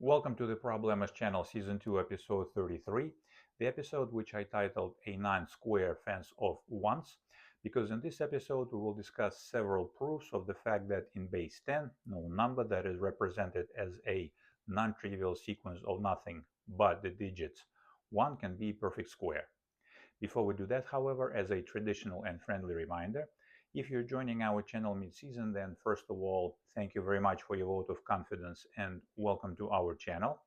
Welcome to the Problemas channel, Season 2, Episode 33, the episode which I titled A Non-Square Fence of Ones, because in this episode we will discuss several proofs of the fact that in base 10, no number that is represented as a non-trivial sequence of nothing but the digits 1 can be a perfect square. Before we do that, however, as a traditional and friendly reminder, if you're joining our channel mid-season, then first of all, thank you very much for your vote of confidence and welcome to our channel.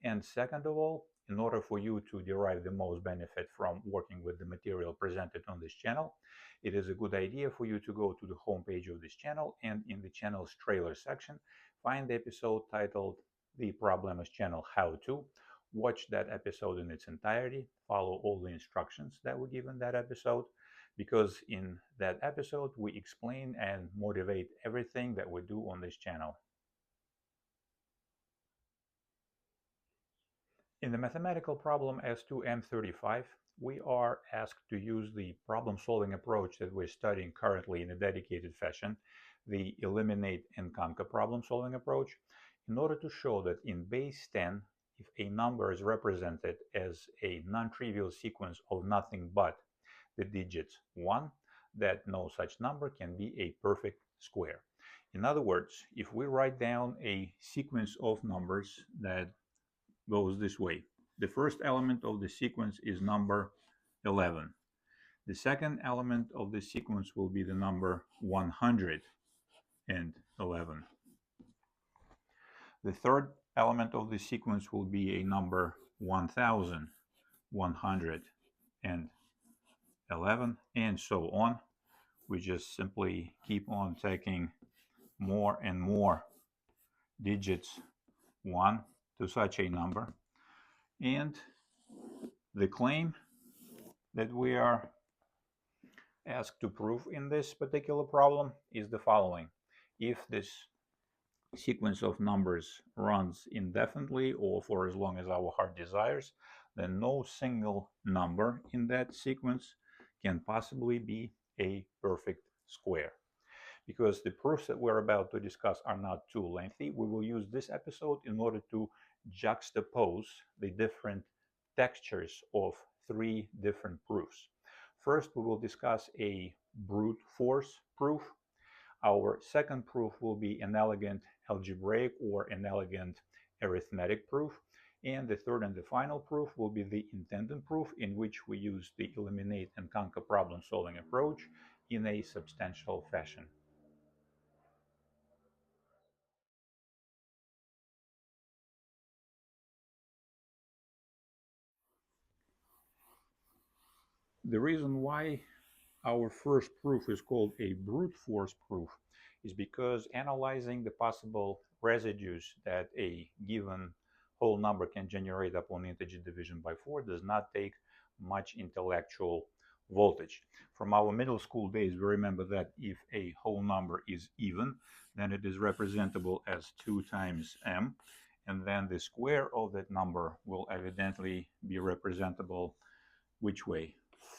And second of all, in order for you to derive the most benefit from working with the material presented on this channel, it is a good idea for you to go to the homepage of this channel and in the channel's trailer section, find the episode titled The Problemas Channel How To. Watch that episode in its entirety, follow all the instructions that were given that episode, because in that episode we explain and motivate everything that we do on this channel. In the mathematical problem S2E33, we are asked to use the problem-solving approach that we're studying currently in a dedicated fashion, the eliminate and conquer problem-solving approach, in order to show that in base 10, if a number is represented as a non-trivial sequence of nothing but the digits 1, that no such number can be a perfect square. In other words, if we write down a sequence of numbers that goes this way, the first element of the sequence is number 11. The second element of the sequence will be the number 111. The third element of the sequence will be a number 1111, and so on. We just simply keep on taking more and more digits 1 to such a number. And the claim that we are asked to prove in this particular problem is the following. If this sequence of numbers runs indefinitely or for as long as our heart desires, then no single number in that sequence can possibly be a perfect square. Because the proofs that we're about to discuss are not too lengthy, we will use this episode in order to juxtapose the different textures of 3 different proofs. First, we will discuss a brute force proof. Our second proof will be an elegant algebraic or an elegant arithmetic proof. And the third and the final proof will be the intended proof, in which we use the eliminate and conquer problem solving approach in a substantial fashion. The reason why our first proof is called a brute force proof is because analyzing the possible residues that a given whole number can generate upon integer division by 4 does not take much intellectual voltage. From our middle school days, we remember that if a whole number is even, then it is representable as 2 times m, and then the square of that number will evidently be representable which way?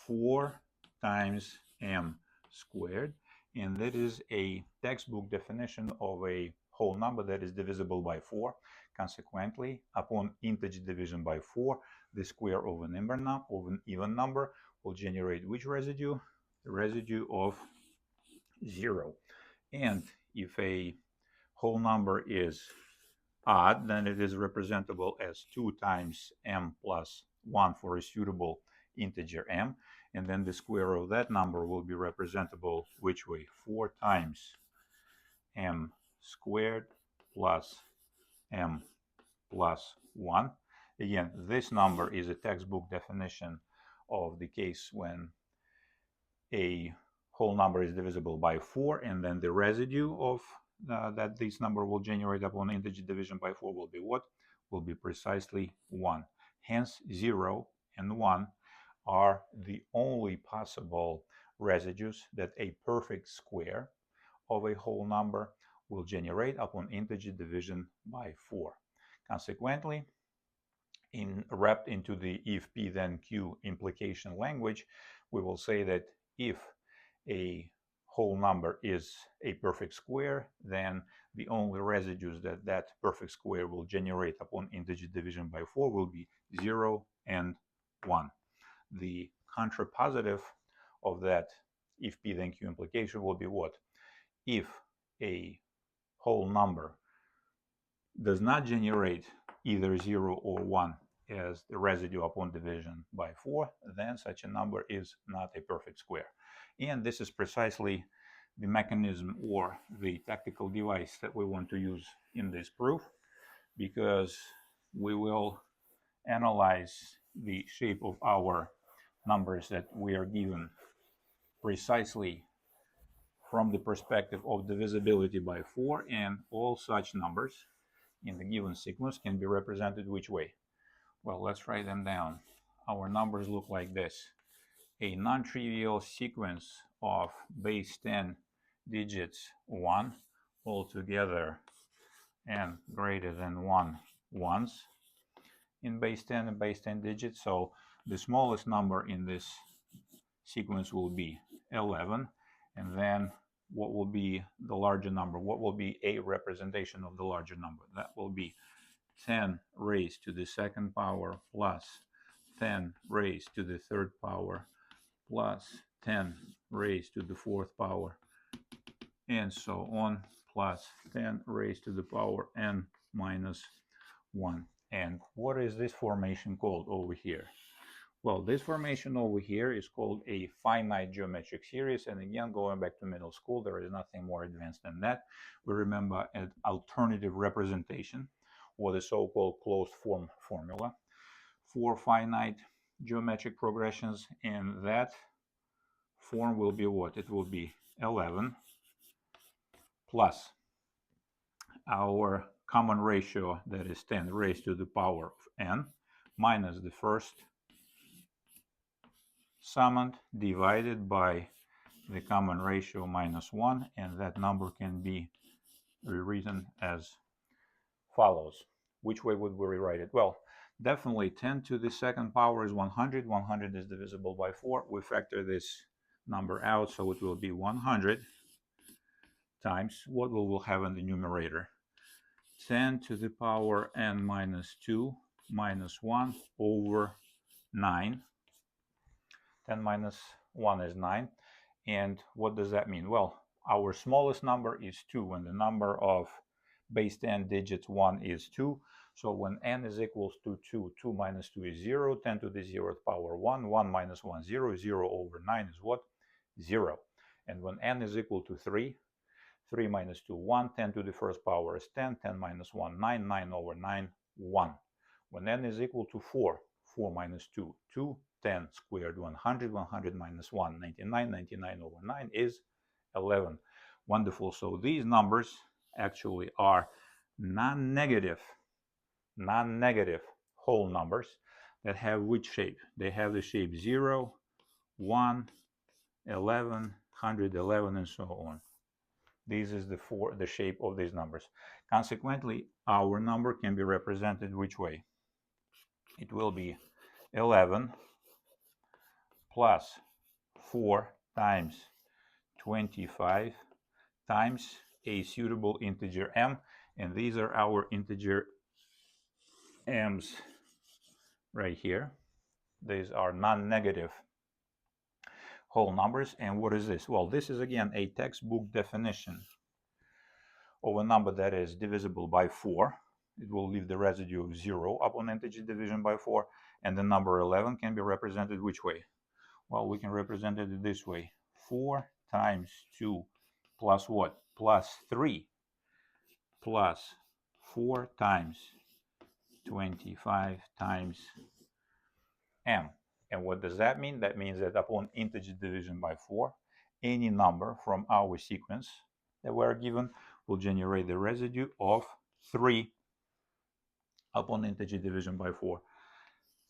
4 times m squared, and that is a textbook definition of a whole number that is divisible by 4. Consequently, upon integer division by 4, the square of an even number will generate which residue? The residue of 0. And if a whole number is odd, then it is representable as 2 times m plus 1 for a suitable integer m, and then the square of that number will be representable which way? 4 times m squared plus m plus 1. Again, this number is a textbook definition of the case when a whole number is divisible by 4, and then the residue of that this number will generate upon integer division by 4 will be what? Will be precisely 1. Hence 0 and 1 are the only possible residues that a perfect square of a whole number will generate upon integer division by 4. Consequently, wrapped into the if p then q implication language, we will say that if a whole number is a perfect square, then the only residues that that perfect square will generate upon integer division by 4 will be 0 and 1. The contrapositive of that if p then q implication will be what? If a whole number does not generate either 0 or 1 as the residue upon division by 4, then such a number is not a perfect square. And this is precisely the mechanism or the tactical device that we want to use in this proof, because we will analyze the shape of our numbers that we are given precisely from the perspective of divisibility by 4, and all such numbers in the given sequence can be represented which way? Well, let's write them down. Our numbers look like this. A non-trivial sequence of base 10 digits 1 altogether and greater than 1 ones in base 10 and base 10 digits. So the smallest number in this sequence will be 11, and then what will be the larger number? What will be a representation of the larger number? That will be 10 raised to the second power plus 10 raised to the third power plus 10 raised to the fourth power, and so on, plus 10 raised to the power n minus 1. And what is this formation called over here? Well, this formation over here is called a finite geometric series. And again, going back to middle school, there is nothing more advanced than that. We remember an alternative representation, or the so-called closed form formula for finite geometric progressions. And that form will be what? It will be 11 plus our common ratio, that is 10 raised to the power of n, minus the first summand divided by the common ratio minus 1, and that number can be rewritten as follows. Which way would we rewrite it? Well, definitely 10 to the second power is 100. 100 is divisible by 4. We factor this number out, so it will be 100 times what we will have in the numerator. 10 to the power n minus 2 minus 1 over 9. 10 minus 1 is 9. And what does that mean? Well, our smallest number is 2 when the number of base 10 digits 1 is 2. So when n is equals to 2, 2 minus 2 is 0, 10 to the 0th power 1, 1 minus 1, 0, 0 over 9 is what? 0. And when n is equal to 3, 3 minus 2, 1, 10 to the first power is 10, 10 minus 1, 9, 9 over 9, 1. When n is equal to 4, 4 minus 2, 2, 10 squared 100, 100 minus 1, 99, 99 over 9 is 11. Wonderful. So these numbers actually are non-negative whole numbers that have which shape? They have the shape 0, 1, 11, 111, and so on. This is the shape of these numbers. Consequently, our number can be represented which way? It will be 11 plus 4 times 25 times a suitable integer m, and these are our integer m's right here. These are non-negative whole numbers. And what is this? Well, this is again a textbook definition of a number that is divisible by 4. It will leave the residue of 0 upon integer division by 4, and the number 11 can be represented which way? Well, we can represent it this way. 4 times 2 plus what? Plus 3 plus 4 times 25 times m. And what does that mean? That means that upon integer division by 4, any number from our sequence that we are given will generate the residue of 3 upon integer division by 4.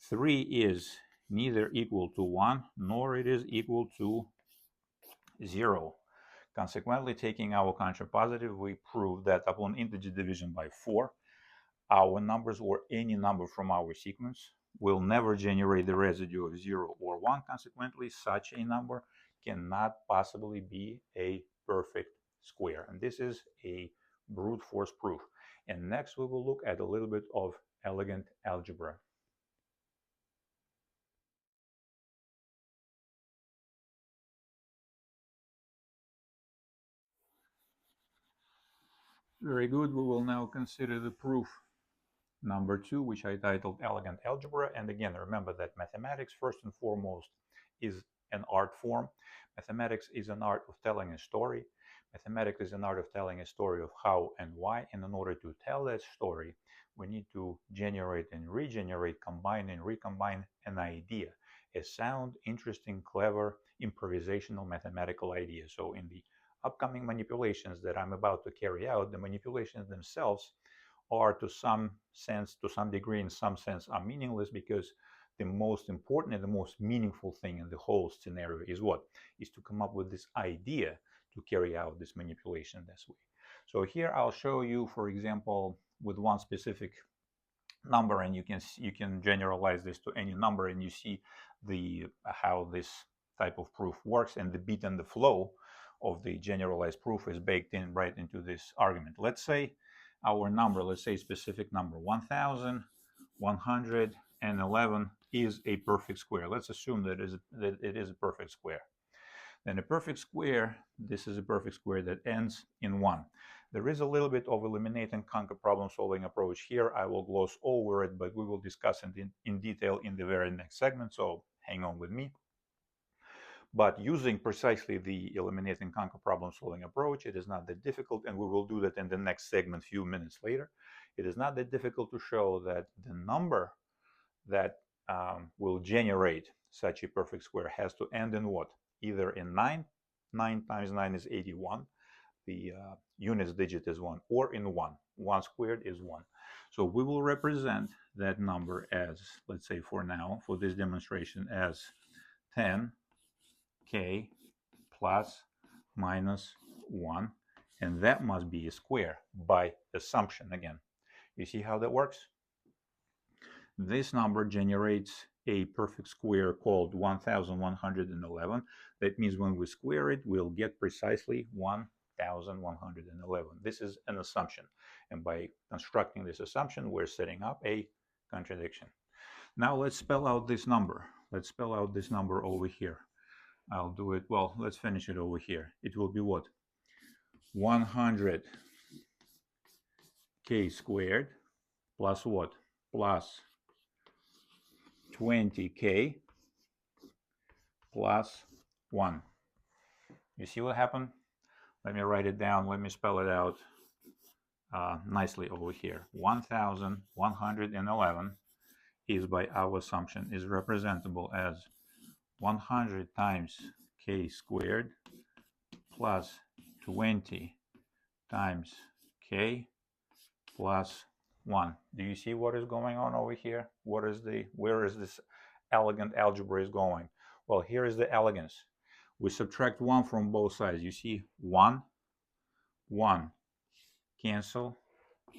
3 is neither equal to 1 nor it is equal to 0. Consequently, taking our contrapositive, we prove that upon integer division by 4, our numbers, or any number from our sequence, will never generate the residue of 0 or 1. Consequently, such a number cannot possibly be a perfect square. And this is a brute force proof. And next we will look at a little bit of elegant algebra. Very good. We will now consider the proof number 2, which I titled Elegant Algebra. And again, remember that mathematics, first and foremost, is an art form. Mathematics is an art of telling a story. Mathematics is an art of telling a story of how and why. And in order to tell that story, we need to generate and regenerate, combine and recombine an idea, a sound, interesting, clever, improvisational mathematical idea. So in the upcoming manipulations that I'm about to carry out, the manipulations themselves are to some sense, to some degree, in some sense, are meaningless, because the most important and the most meaningful thing in the whole scenario is what? Is to come up with this idea to carry out this manipulation this way. So here I'll show you, for example, with one specific number, and you can generalize this to any number, and you see the how this type of proof works, and the beat and the flow of the generalized proof is baked in right into this argument. Let's say our number, let's say specific number 1111 is a perfect square. Let's assume that it is a perfect square. Then a perfect square, this is a perfect square that ends in 1. There is a little bit of eliminate and conquer problem solving approach here. I will gloss over it, but we will discuss it in detail in the very next segment, so hang on with me. But using precisely the eliminate and conquer problem solving approach, it is not that difficult, and we will do that in the next segment a few minutes later. It is not that difficult to show that the number that will generate such a perfect square has to end in what? Either in 9, 9 times 9 is 81, the units digit is 1, or in 1, 1 squared is 1. So we will represent that number as, let's say for now, for this demonstration, as 10k plus minus 1, and that must be a square by assumption again. You see how that works? This number generates a perfect square called 1111. That means when we square it, we'll get precisely 1111. This is an assumption. And by constructing this assumption, we're setting up a contradiction. Now let's spell out this number. Let's spell out this number over here. I'll do it, well, let's finish it over here. It will be what? 100k squared plus what? Plus 20k plus 1. You see what happened? Let me write it down. Let me spell it out nicely over here. 1111 is, by our assumption, is representable as 100 times k squared plus 20 times k plus 1. Do you see what is going on over here? Where is this elegant algebra is going? Well, here is the elegance. We subtract 1 from both sides. You see 1, 1, cancel,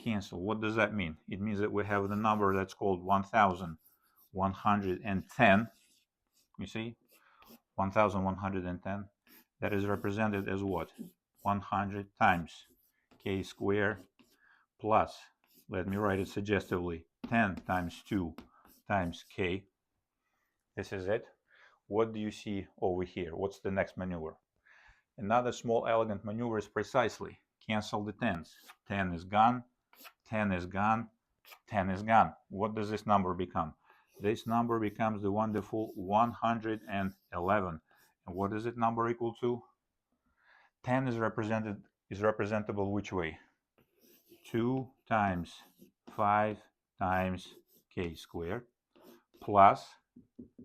cancel. What does that mean? It means that we have the number that's called 1110. You see? 1110. That is represented as what? 100 times k squared plus, let me write it suggestively, 10 times 2 times k. This is it. What do you see over here? What's the next maneuver? Another small elegant maneuver is precisely cancel the 10s. 10 is gone, 10 is gone, 10 is gone. What does this number become? This number becomes the wonderful 111. And what is it number equal to? 10 is representable which way? 2 times 5 times k squared plus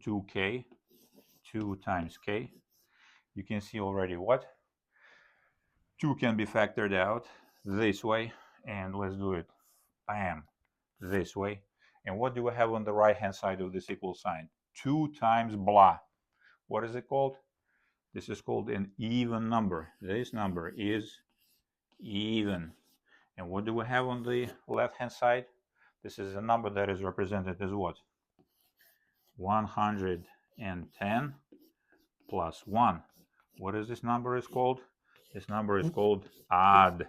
2k, 2 times k. You can see already what? 2 can be factored out this way, and let's do it, bam, this way. And what do we have on the right hand side of this equal sign? 2 times blah. What is it called? This is called an even number. This number is even. And what do we have on the left hand side? This is a number that is represented as what? 110 plus 1. What is this number is called? This number is called odd.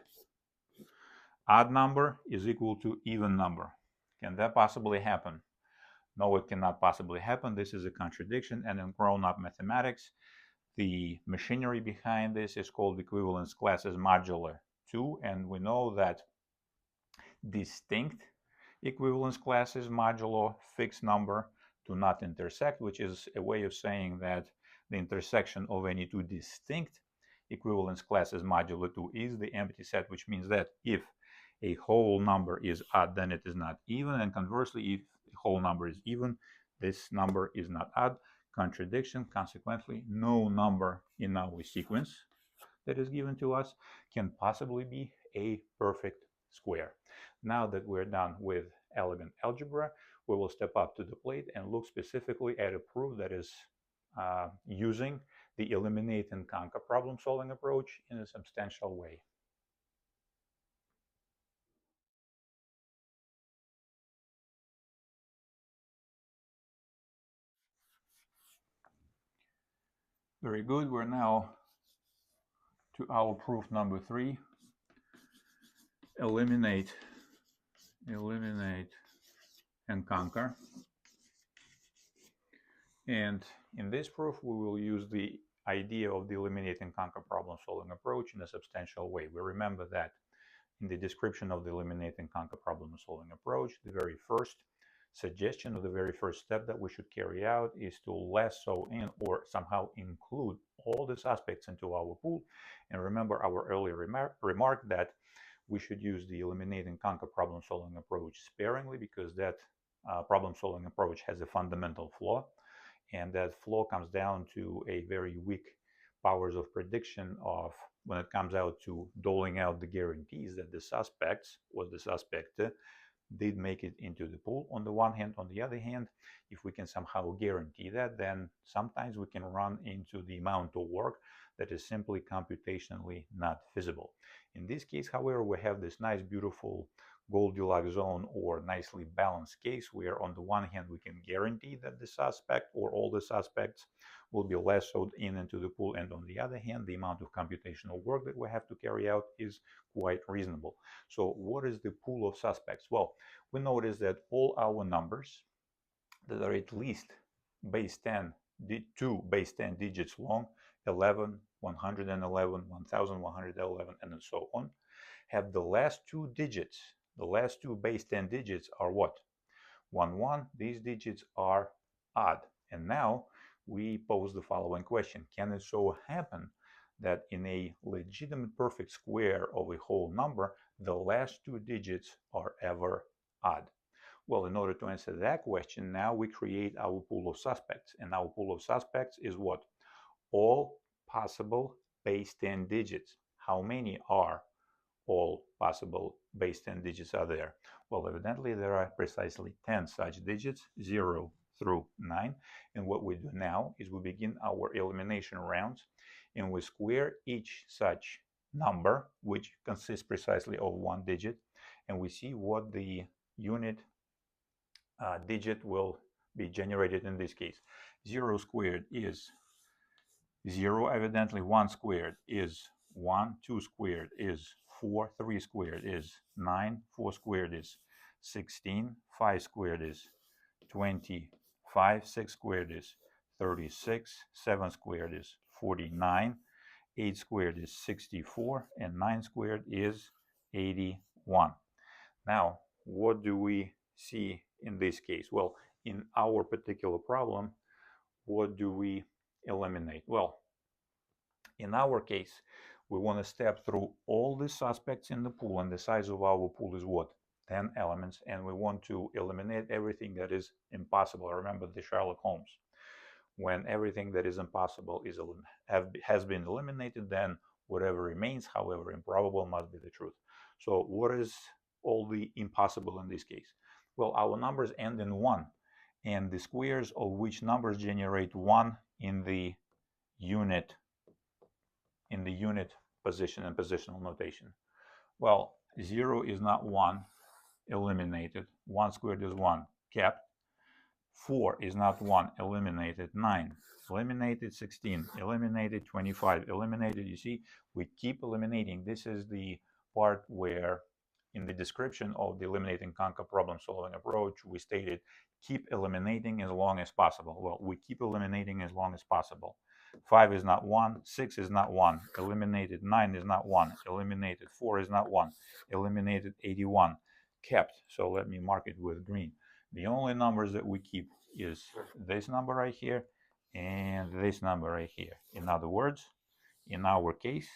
Odd number is equal to even number. Can that possibly happen? No, it cannot possibly happen. This is a contradiction, and in grown-up mathematics, the machinery behind this is called equivalence classes modular 2, and we know that distinct equivalence classes modulo fixed number do not intersect, which is a way of saying that the intersection of any two distinct equivalence classes modulo 2 is the empty set, which means that if a whole number is odd, then it is not even, and conversely, if a whole number is even, this number is not odd. Contradiction. Consequently, no number in our sequence that is given to us can possibly be a perfect square. Now that we're done with elegant algebra, we will step up to the plate and look specifically at a proof that is using the eliminate and conquer problem solving approach in a substantial way. Very good. We're now to our proof number 3. Eliminate and conquer. And in this proof, we will use the idea of the eliminate and conquer problem solving approach in a substantial way. We remember that in the description of the eliminate and conquer problem solving approach, the very first suggestion or the very first step that we should carry out is to lasso in or somehow include all these aspects into our pool. And remember our earlier remark that we should use the eliminate and conquer problem solving approach sparingly, because that problem solving approach has a fundamental flaw, and that flaw comes down to a very weak powers of prediction of when it comes out to doling out the guarantees that the suspects or the suspect did make it into the pool on the one hand. On the other hand, if we can somehow guarantee that, then sometimes we can run into the amount of work that is simply computationally not feasible. In this case, however, we have this nice, beautiful Goldilocks zone or nicely balanced case where on the one hand we can guarantee that the suspect or all the suspects will be lassoed into the pool, and on the other hand the amount of computational work that we have to carry out is quite reasonable. So what is the pool of suspects? Well, we notice that all our numbers that are at least base 10, 2 base 10 digits long, 11, 111, 1111, and so on, have the last two digits. The last two base 10 digits are what? 1, 1. These digits are odd. And now we pose the following question. Can it so happen that in a legitimate perfect square of a whole number, the last two digits are ever odd? Well, in order to answer that question, now we create our pool of suspects. And our pool of suspects is what? All possible base 10 digits. How many are all possible base 10 digits are there? Well, evidently there are precisely 10 such digits, 0 through 9. And what we do now is we begin our elimination rounds, and we square each such number, which consists precisely of one digit, and we see what the unit digit will be generated in this case. 0 squared is 0, evidently. 1 squared is 1, 2 squared is 4, 3 squared is 9, 4 squared is 16, 5 squared is 25, 6 squared is 36, 7 squared is 49, 8 squared is 64, and 9 squared is 81. Now, what do we see in this case? Well, in our particular problem, what do we eliminate? Well, in our case, we want to step through all the suspects in the pool, and the size of our pool is what? 10 elements, and we want to eliminate everything that is impossible. Remember the Sherlock Holmes. When everything that is impossible has been eliminated, then whatever remains, however improbable, must be the truth. So what is all the impossible in this case? Well, our numbers end in 1, and the squares of which numbers generate 1 in the unit position and positional notation. Well, 0 is not 1, eliminated. 1 squared is 1, kept. 4 is not 1, eliminated. 9, eliminated. 16, eliminated. 25, eliminated. You see, we keep eliminating. This is the part where in the description of the eliminating conquer problem solving approach, we stated keep eliminating as long as possible. Well, we keep eliminating as long as possible. 5 is not 1, 6 is not 1, eliminated. 9 is not 1, eliminated. 4 is not 1, eliminated. 81, kept. So let me mark it with green. The only numbers that we keep is this number right here and this number right here. In other words, in our case,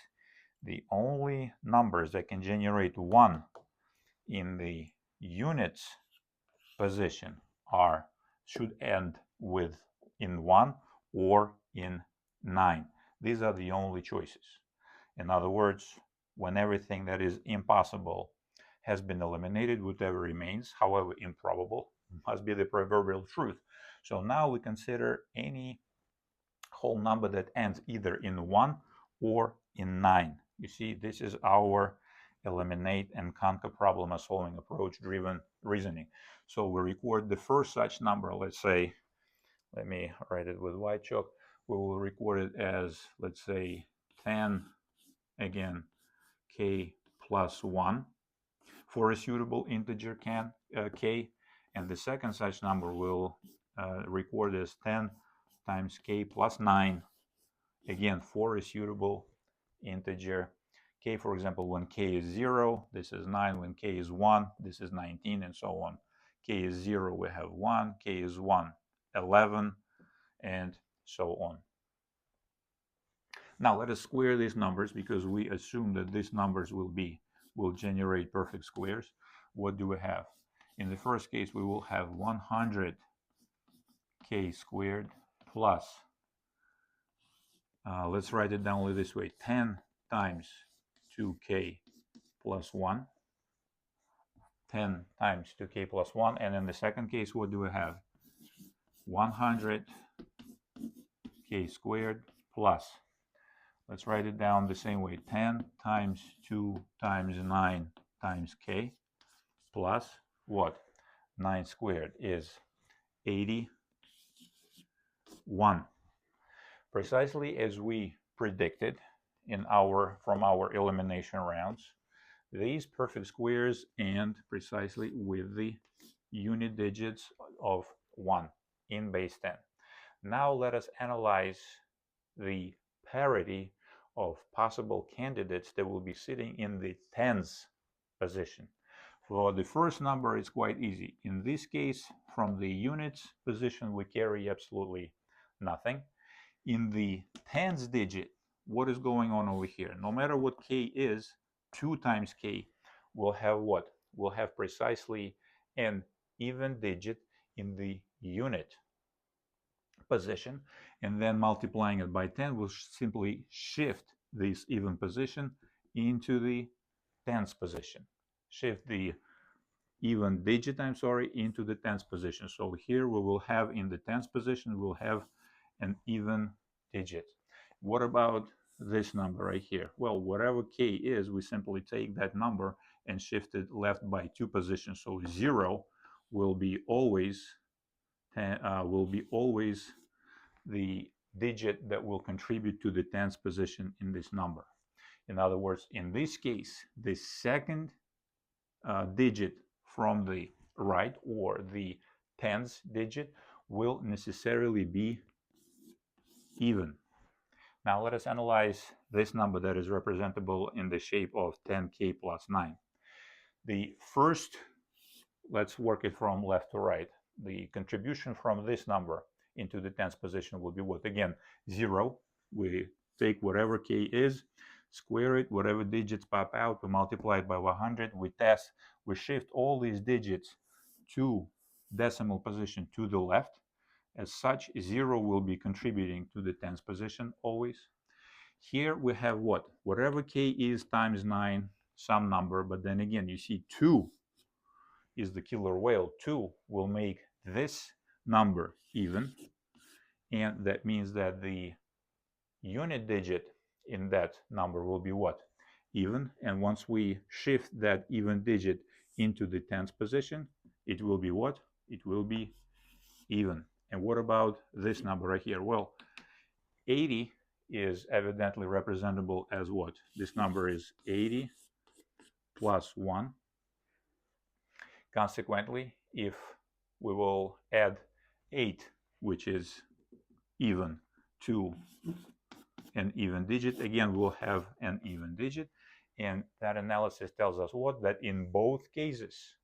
the only numbers that can generate 1 in the units position should end with in 1 or in 9. These are the only choices. In other words, when everything that is impossible has been eliminated, whatever remains, however improbable, must be the proverbial truth. So now we consider any whole number that ends either in 1 or in 9. You see, this is our eliminate and conquer problem solving approach driven reasoning. So we record the first such number, let's say, let me write it with white chalk. We will record it as, let's say, 10, again, k plus 1 for a suitable integer k. And the second such number will record as 10 times k plus 9, again, for a suitable integer k. For example, when k is 0, this is 9. When k is 1, this is 19, and so on. K is 0, we have 1. K is 1, 11, and so on. Now let us square these numbers because we assume that these numbers will generate perfect squares. What do we have? In the first case, we will have 100k squared plus, let's write it down this way, 10 times 2k plus 1, 10 times 2k plus 1, and in the second case, what do we have? 100k squared plus, let's write it down the same way, 10 times 2 times 9 times k plus what? 9 squared is 81. Precisely as we predicted from our elimination rounds, these perfect squares end precisely with the unit digits of 1 in base 10. Now let us analyze the parity of possible candidates that will be sitting in the tens position. For the first number, it's quite easy. In this case, from the units position, we carry absolutely nothing. In the tens digit, what is going on over here? No matter what k is, 2 times k will have what? We'll have precisely an even digit in the unit position, and then multiplying it by 10 will simply shift this even position into the tens position. Shift the even digit, into the tens position. So here we will have in the tens position, we'll have an even digit. What about this number right here? Well, whatever k is, we simply take that number and shift it left by 2 positions. So 0 will be always the digit that will contribute to the tens position in this number. In other words, in this case, the second digit from the right, or the tens digit, will necessarily be even. Now let us analyze this number that is representable in the shape of 10k plus 9. The first, let's work it from left to right. The contribution from this number into the tens position will be what? Again, 0. We take whatever k is, square it, whatever digits pop out, we multiply it by 100, we test, we shift all these digits to decimal position to the left. As such, 0 will be contributing to the tens position always. Here we have what? Whatever k is times 9, some number, but then again, you see 2 is the killer whale. 2 will make this number even, and that means that the unit digit in that number will be what? Even. And once we shift that even digit into the tens position, it will be what? It will be even. And what about this number right here? Well, 80 is evidently representable as what? This number is 80 plus 1. Consequently, if we will add 8, which is even, to an even digit, again, we'll have an even digit. And that analysis tells us what? That in both cases,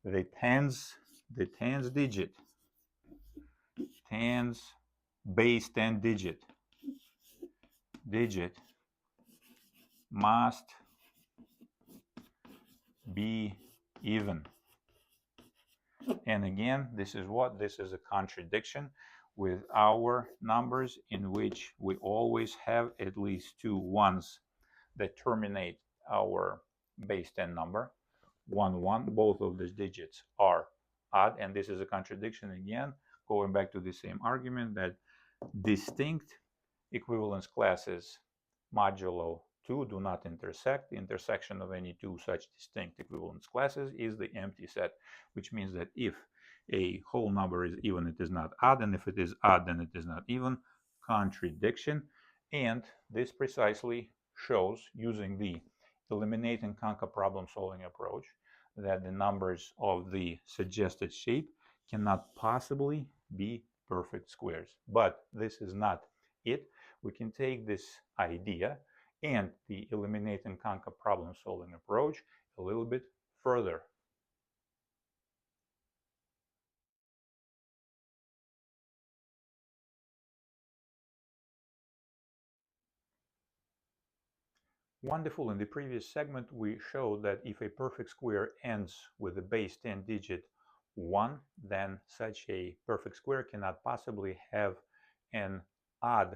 the tens digit, tens base 10 digit must be even. And again, this is what? This is a contradiction with our numbers, in which we always have at least two ones that terminate our base 10 number. 1, 1, both of these digits are odd, and this is a contradiction again, going back to the same argument that distinct equivalence classes modulo 2 do not intersect. The intersection of any two such distinct equivalence classes is the empty set, which means that if a whole number is even, it is not odd, and if it is odd, then it is not even. Contradiction. And this precisely shows, using the eliminate and conquer problem solving approach, that the numbers of the suggested shape cannot possibly be perfect squares. But this is not it. We can take this idea and the eliminate and conquer problem solving approach a little bit further. Wonderful. In the previous segment, we showed that if a perfect square ends with a base 10 digit 1, then such a perfect square cannot possibly have an odd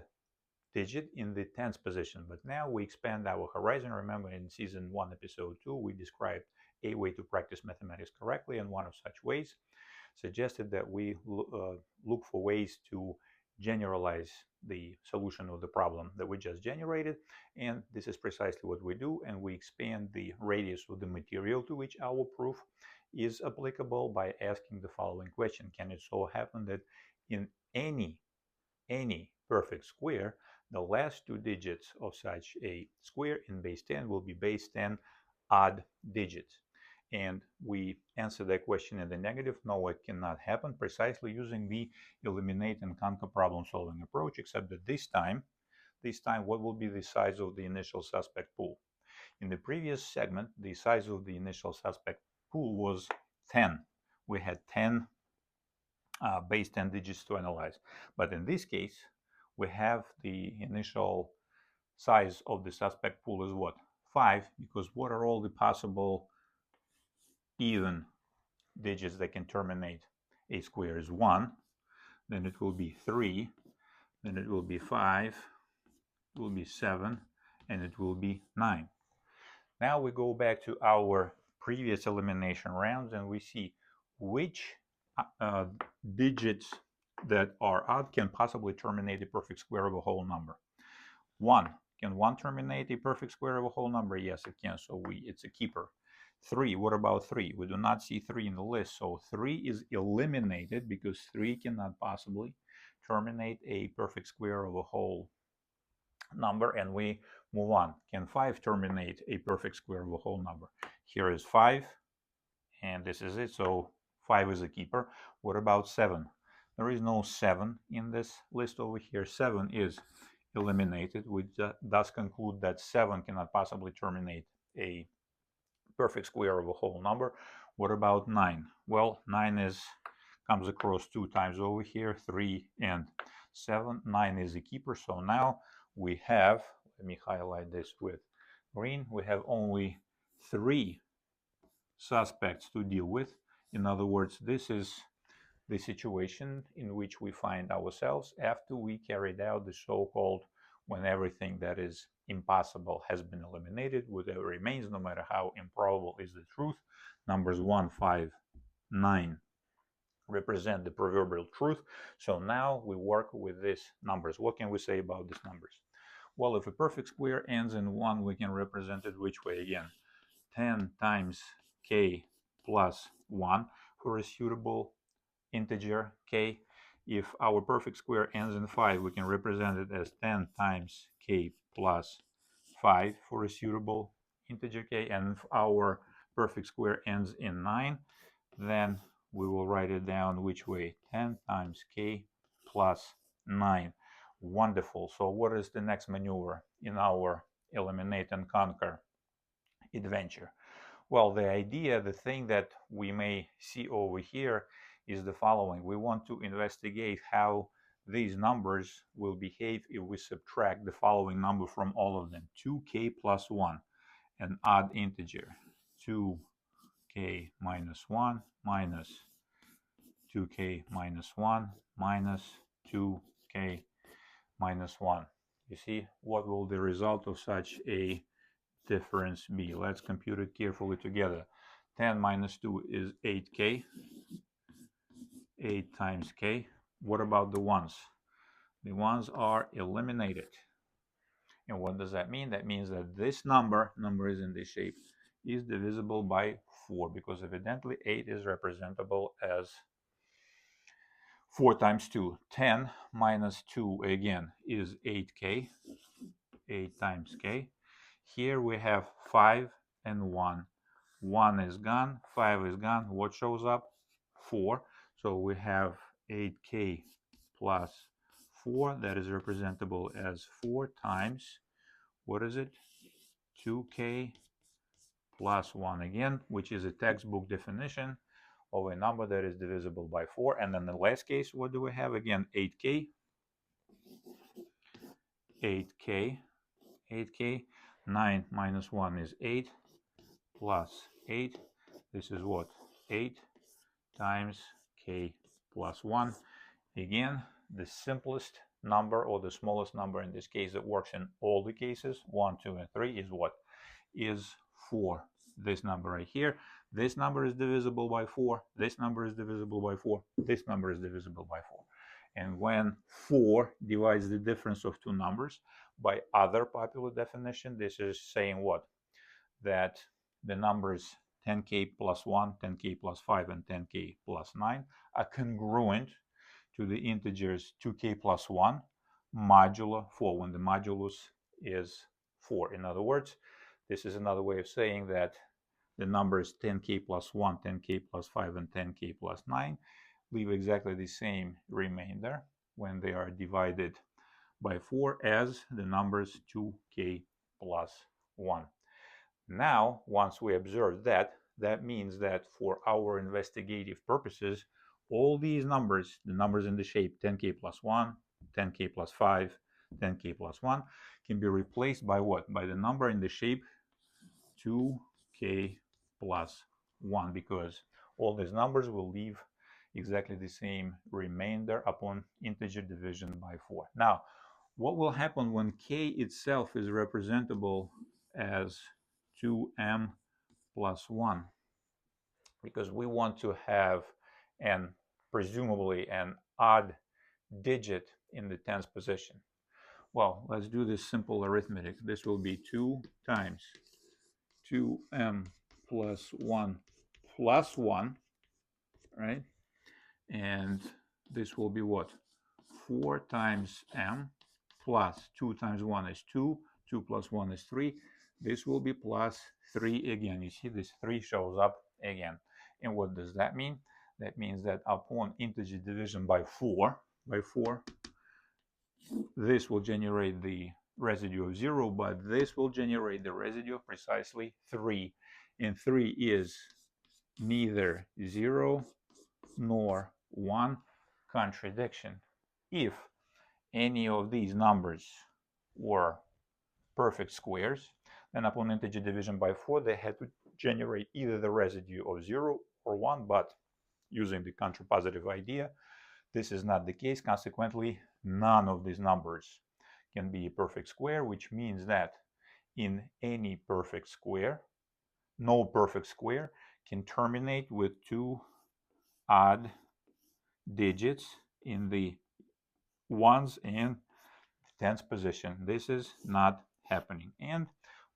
digit in the tens position. But now we expand our horizon. Remember, in season 1, episode 2, we described a way to practice mathematics correctly, and one of such ways suggested that we look for ways to generalize the solution of the problem that we just generated. And this is precisely what we do, and we expand the radius of the material to which our proof is applicable by asking the following question: can it so happen that in any perfect square, the last two digits of such a square in base 10 will be base 10 odd digits? And we answer that question in the negative. No, it cannot happen, precisely using the eliminate and conquer problem solving approach, except that this time, what will be the size of the initial suspect pool? In the previous segment, the size of the initial suspect pool was 10. We had 10 base 10 digits to analyze. But in this case, we have the initial size of the suspect pool is what? 5, because what are all the possible even digits that can terminate a square? Is 1, then it will be 3, then it will be 5, it will be 7, and it will be 9. Now we go back to our previous elimination rounds, and we see which digits that are odd can possibly terminate a perfect square of a whole number. 1. Can 1 terminate a perfect square of a whole number? Yes, it can. So it's a keeper. 3. What about 3? We do not see 3 in the list. So 3 is eliminated because 3 cannot possibly terminate a perfect square of a whole number, and we move on. Can 5 terminate a perfect square of a whole number? Here is 5, and this is it. So 5 is a keeper. What about 7? There is no 7 in this list over here. 7 is eliminated. We thus conclude that 7 cannot possibly terminate a perfect square of a whole number. What about 9? Well, 9 comes across 2 times over here, 3 and 7. 9 is a keeper. So now we have, let me highlight this with green, we have only 3 suspects to deal with. In other words, this is the situation in which we find ourselves after we carried out the so-called when everything that is impossible has been eliminated, whatever remains, no matter how improbable is the truth. Numbers 1, 5, 9 represent the proverbial truth. So now we work with these numbers. What can we say about these numbers? Well, if a perfect square ends in 1, we can represent it which way again? 10 times k plus 1 for a suitable integer k. if our perfect square ends in 5, we can represent it as 10 times k plus 5 for a suitable integer k. And if our perfect square ends in 9, then we will write it down which way? 10 times k plus 9. Wonderful. So what is the next maneuver in our eliminate and conquer adventure? Well, the idea, the thing that we may see over here is the following. We want to investigate how these numbers will behave if we subtract the following number from all of them. 2k plus 1, an odd integer. 2k minus 1 minus 2k minus 1 minus 2k minus 1. You see, what will the result of such a difference be? Let's compute it carefully together. 10 minus 2 is 8k. 8 times k. What about the ones? The ones are eliminated. And what does that mean? That means that this number is in this shape, is divisible by 4, because evidently 8 is representable as 4 times 2. 10 minus 2 again is 8k. 8 times k. Here we have 5 and 1. 1 is gone, 5 is gone. What shows up? 4. So we have 8k plus 4. That is representable as 4 times, what is it? 2k plus 1 again, which is a textbook definition of a number that is divisible by 4. And then the last case, what do we have? Again, 8k. 8k. 8k. 9 minus 1 is 8 plus 8. This is what? 8 times k plus 1. Again, the simplest number, or the smallest number in this case that works in all the cases, 1, 2, and 3, is what? Is 4. This number right here. This number is divisible by 4. This number is divisible by 4. This number is divisible by 4. And when 4 divides the difference of two numbers, by other popular definition, this is saying what? That the numbers 10k plus 1, 10k plus 5, and 10k plus 9 are congruent to the integers 2k plus 1 modulo 4, when the modulus is 4. In other words, this is another way of saying that the numbers 10k plus 1, 10k plus 5, and 10k plus 9 leave exactly the same remainder when they are divided by 4 as the numbers 2k plus 1. Now, once we observe that, that means that for our investigative purposes, all these numbers, the numbers in the shape 10k plus 1, 10k plus 5, 10k plus 1, can be replaced by what? By the number in the shape 2k plus 1, because all these numbers will leave exactly the same remainder upon integer division by 4. Now, what will happen when k itself is representable as 2m plus 1? Because we want to have presumably an odd digit in the tens position. Well, let's do this simple arithmetic. This will be 2 times 2m plus 1 plus 1, right? And this will be what? 4 times m plus 2 times 1 is 2. 2 plus 1 is 3. This will be plus 3 again. You see, this 3 shows up again. And what does that mean? That means that upon integer division by 4, this will generate the residue of 0, but this will generate the residue of precisely 3. And 3 is neither 0 nor 1 contradiction. If any of these numbers were perfect squares, then upon integer division by 4, they had to generate either the residue of 0 or 1, but using the contrapositive idea, this is not the case. Consequently, none of these numbers can be a perfect square, which means that in any perfect square, no perfect square can terminate with two odd digits in the ones and tens position. This is not happening. And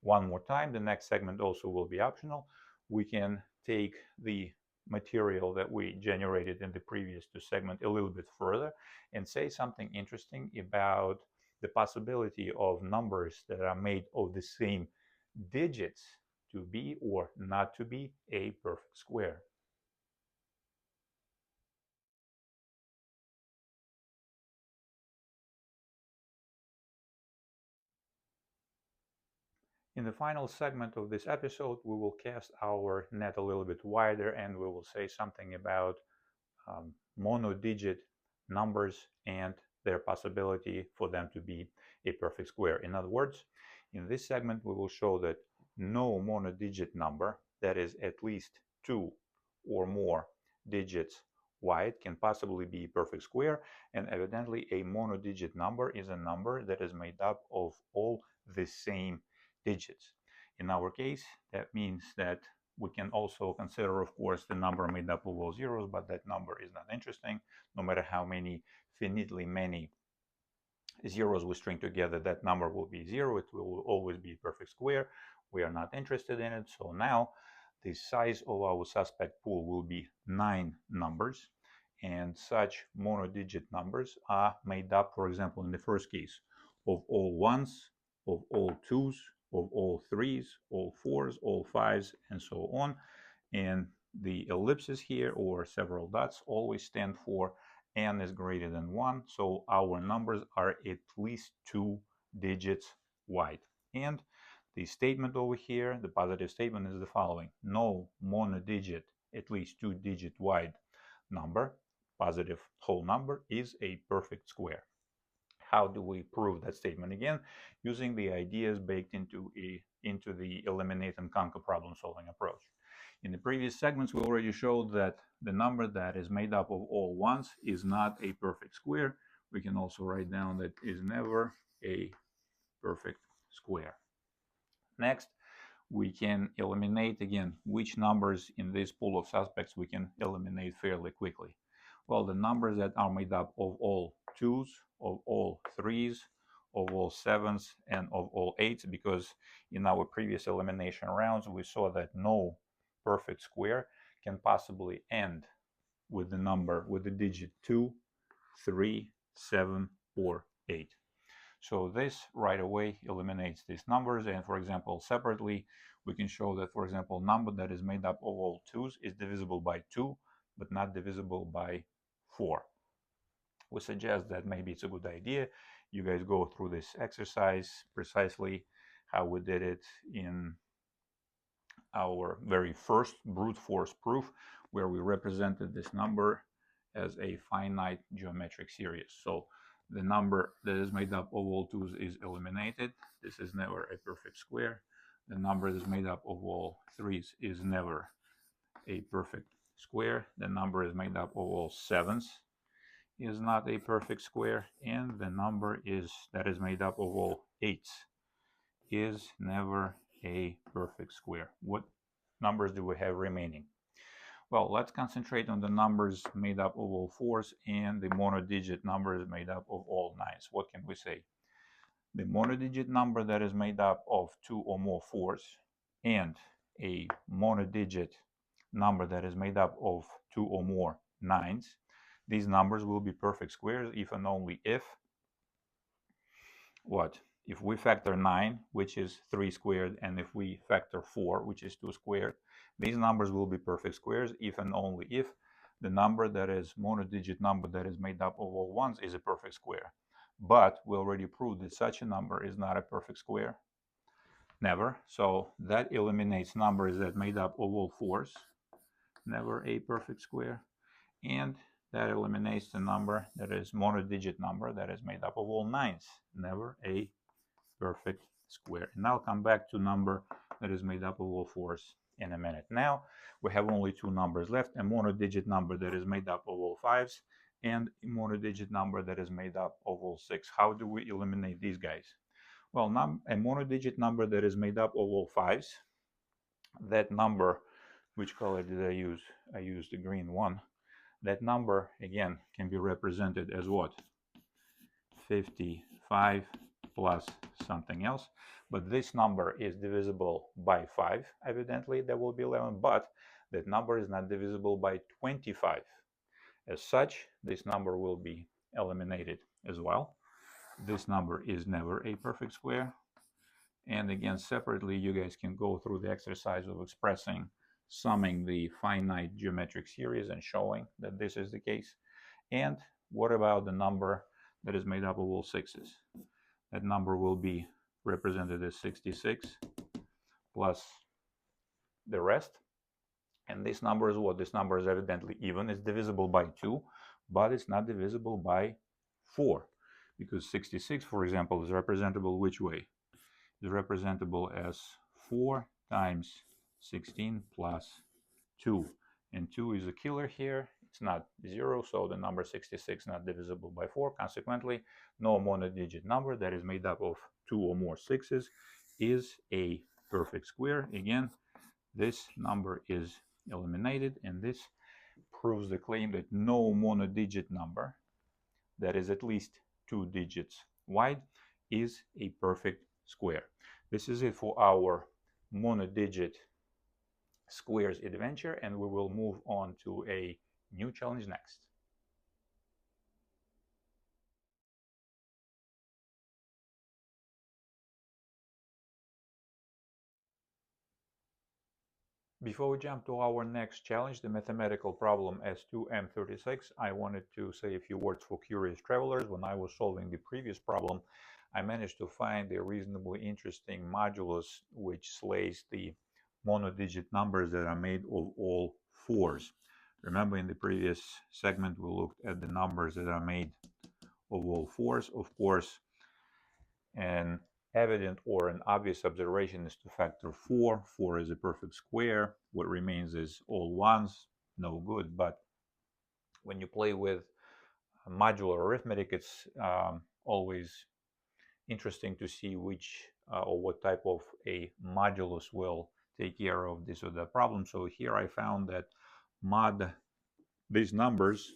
one more time, the next segment also will be optional. We can take the material that we generated in the previous two segments a little bit further and say something interesting about the possibility of numbers that are made of the same digits to be or not to be a perfect square. In the final segment of this episode, we will cast our net a little bit wider and we will say something about monodigit numbers and their possibility for them to be a perfect square. In other words, in this segment, we will show that no monodigit number that is at least 2 or more digits wide can possibly be a perfect square, and evidently a monodigit number is a number that is made up of all the same digits. In our case, that means that we can also consider, of course, the number made up of all zeros, but that number is not interesting. No matter how many finitely many zeros we string together, that number will be zero. It will always be a perfect square. We are not interested in it. So now the size of our suspect pool will be 9 numbers. And such monodigit numbers are made up, for example, in the first case, of all ones, of all twos, of all threes, all fours, all fives, and so on. And the ellipses here, or several dots, always stand for n is greater than 1. So our numbers are at least 2 digits wide. And the statement over here, the positive statement, is the following: no monodigit, at least 2-digit wide number, positive whole number, is a perfect square. How do we prove that statement? Again, using the ideas baked into the eliminate and conquer problem solving approach. In the previous segments, we already showed that the number that is made up of all ones is not a perfect square. We can also write down that is never a perfect square. Next, we can eliminate, again, which numbers in this pool of suspects we can eliminate fairly quickly. Well, the numbers that are made up of all twos, of all threes, of all sevens, and of all eights, because in our previous elimination rounds we saw that no perfect square can possibly end with the number, with the digit 2, 3, 7, or 8. So this right away eliminates these numbers, and for example, separately, we can show that, for example, number that is made up of all twos is divisible by 2, but not divisible by 4. We suggest that maybe it's a good idea you guys go through this exercise precisely how we did it in our very first brute force proof, where we represented this number as a finite geometric series. So the number that is made up of all twos is eliminated. This is never a perfect square. The number that is made up of all threes is never a perfect square. The number is made up of all sevens is not a perfect square, and the number that is made up of all eights is never a perfect square. What numbers do we have remaining? Well, let's concentrate on the numbers made up of all fours and the monodigit numbers made up of all nines. What can we say? The monodigit number that is made up of 2 or more fours and a monodigit number that is made up of 2 or more nines, these numbers will be perfect squares if and only if what? If we factor 9, which is 3 squared, and if we factor 4, which is 2 squared, these numbers will be perfect squares if and only if the number that is monodigit number that is made up of all ones is a perfect square. But we already proved that such a number is not a perfect square. Never. So that eliminates numbers that made up of all fours. Never a perfect square. And that eliminates the number that is monodigit number that is made up of all nines. Never a perfect square. And I'll come back to number that is made up of all fours in a minute. Now we have only 2 numbers left: a monodigit number that is made up of all fives and a monodigit number that is made up of all 6. How do we eliminate these guys? Well, a monodigit number that is made up of all fives, that number, which color did I use? I used the green one. That number, again, can be represented as what? 55 plus something else. But this number is divisible by 5. Evidently, there will be 11. But that number is not divisible by 25. As such, this number will be eliminated as well. This number is never a perfect square. And again, separately, you guys can go through the exercise of summing the finite geometric series and showing that this is the case. And what about the number that is made up of all sixes? That number will be represented as 66 plus the rest. And this number is what? This number is evidently even. It's divisible by 2, but it's not divisible by 4. Because 66, for example, is representable which way? Is representable as 4 times 16 plus 2. And 2 is a killer here. It's not 0, so the number 66 is not divisible by 4. Consequently, no monodigit number that is made up of 2 or more sixes is a perfect square. Again, this number is eliminated, and this proves the claim that no monodigit number that is at least 2 digits wide is a perfect square. This is it for our monodigit squares adventure, and we will move on to a new challenge next. Before we jump to our next challenge, the mathematical problem S2E33, I wanted to say a few words for curious travelers. When I was solving the previous problem, I managed to find a reasonably interesting modulus which slays the monodigit numbers that are made of all fours. Remember, in the previous segment we looked at the numbers that are made of all fours. Of course, an evident or an obvious observation is to factor 4. 4 is a perfect square. What remains is all ones, no good. But when you play with modular arithmetic, it's always interesting to see which or what type of a modulus will take care of this or that problem. So here I found that these numbers,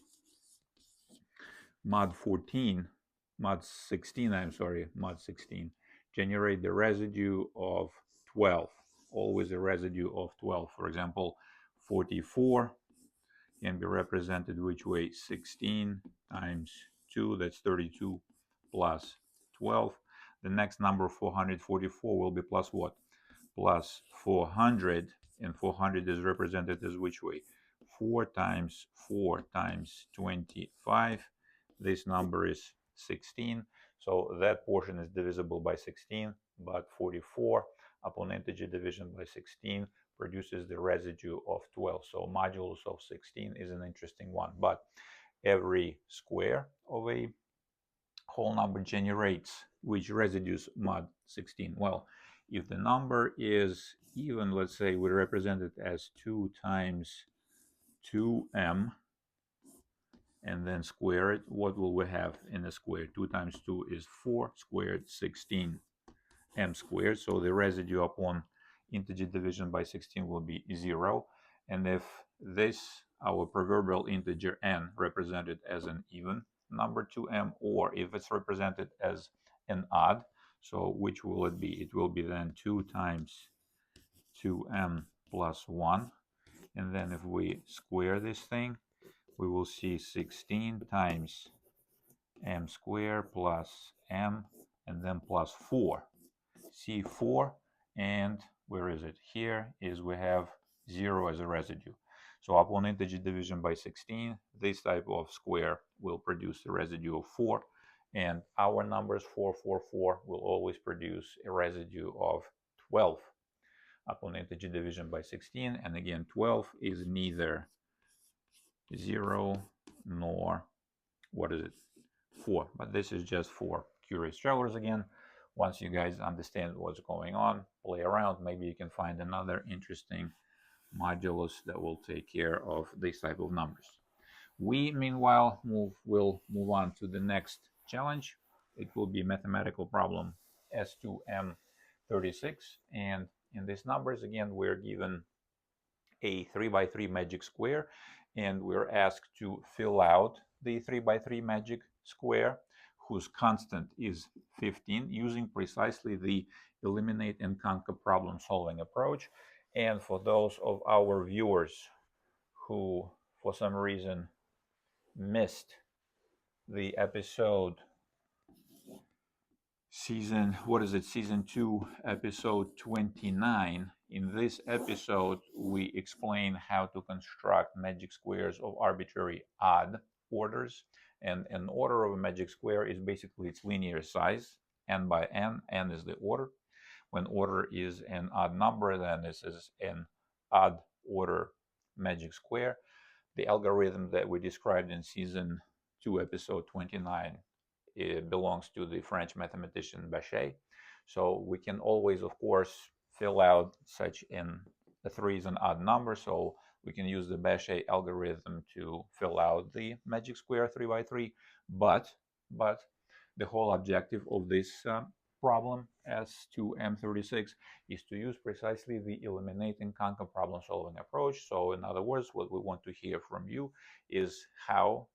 mod 16, generate the residue of 12, always a residue of 12. For example, 44 can be represented which way? 16 times 2, that's 32, plus 12. The next number, 444, will be plus what? Plus 400, and 400 is represented as which way? 4 times 4 times 25. This number is 16, so that portion is divisible by 16, but 44 upon integer division by 16 produces the residue of 12. So modulus of 16 is an interesting one, but every square of a whole number generates which residues mod 16. Well, if the number is even, let's say we represent it as 2 times 2m, and then square it, what will we have in a square? 2 times 2 is 4 squared, 16 m squared. So the residue upon integer division by 16 will be 0. And if this, our proverbial integer n, represented as an even number 2m, or if it's represented as an odd, so which will it be? It will be then 2 times 2m plus 1. And then if we square this thing, we will see 16 times m squared plus m, and then plus 4. See 4, and where is it? Here is we have 0 as a residue. So upon integer division by 16, this type of square will produce a residue of 4, and our numbers 4, 4, 4 will always produce a residue of 12 upon integer division by 16. And again, 12 is neither 0 nor, what is it, 4. But this is just for curious travelers. Again, once you guys understand what's going on, play around, maybe you can find another interesting modulus that will take care of this type of numbers. We meanwhile will move on to the next challenge. It will be mathematical problem S2E33, and in these numbers again we're given a 3x3 magic square, and we're asked to fill out the 3x3 magic square whose constant is 15 using precisely the eliminate and conquer problem solving approach. And for those of our viewers who, for some reason, missed the episode, season 2, episode 29. In this episode, we explain how to construct magic squares of arbitrary odd orders. And an order of a magic square is basically its linear size, n by n is the order. When order is an odd number, then this is an odd order magic square. The algorithm that we described in season 2, episode 29, it belongs to the French mathematician Bachet. So we can always, of course, fill out such a 3 is an odd number, so we can use the Bachet algorithm to fill out the magic square 3 by 3. But the whole objective of this problem, S2M36, is to use precisely the eliminate and conquer problem solving approach. So in other words, what we want to hear from you is how,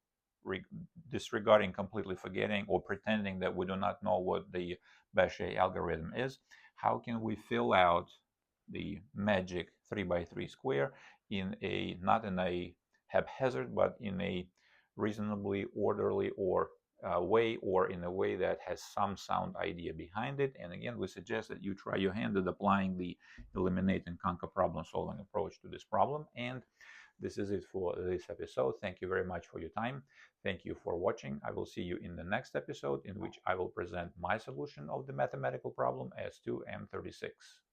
disregarding, completely forgetting, or pretending that we do not know what the Bachet algorithm is, how can we fill out the magic 3 by 3 square in a, not in a haphazard, but in a reasonably orderly or way, or in a way that has some sound idea behind it. And again, we suggest that you try your hand at applying the eliminate and conquer problem solving approach to this problem. And this is it for this episode. Thank you very much for your time. Thank you for watching. I will see you in the next episode, in which I will present my solution of the mathematical problem S2M36.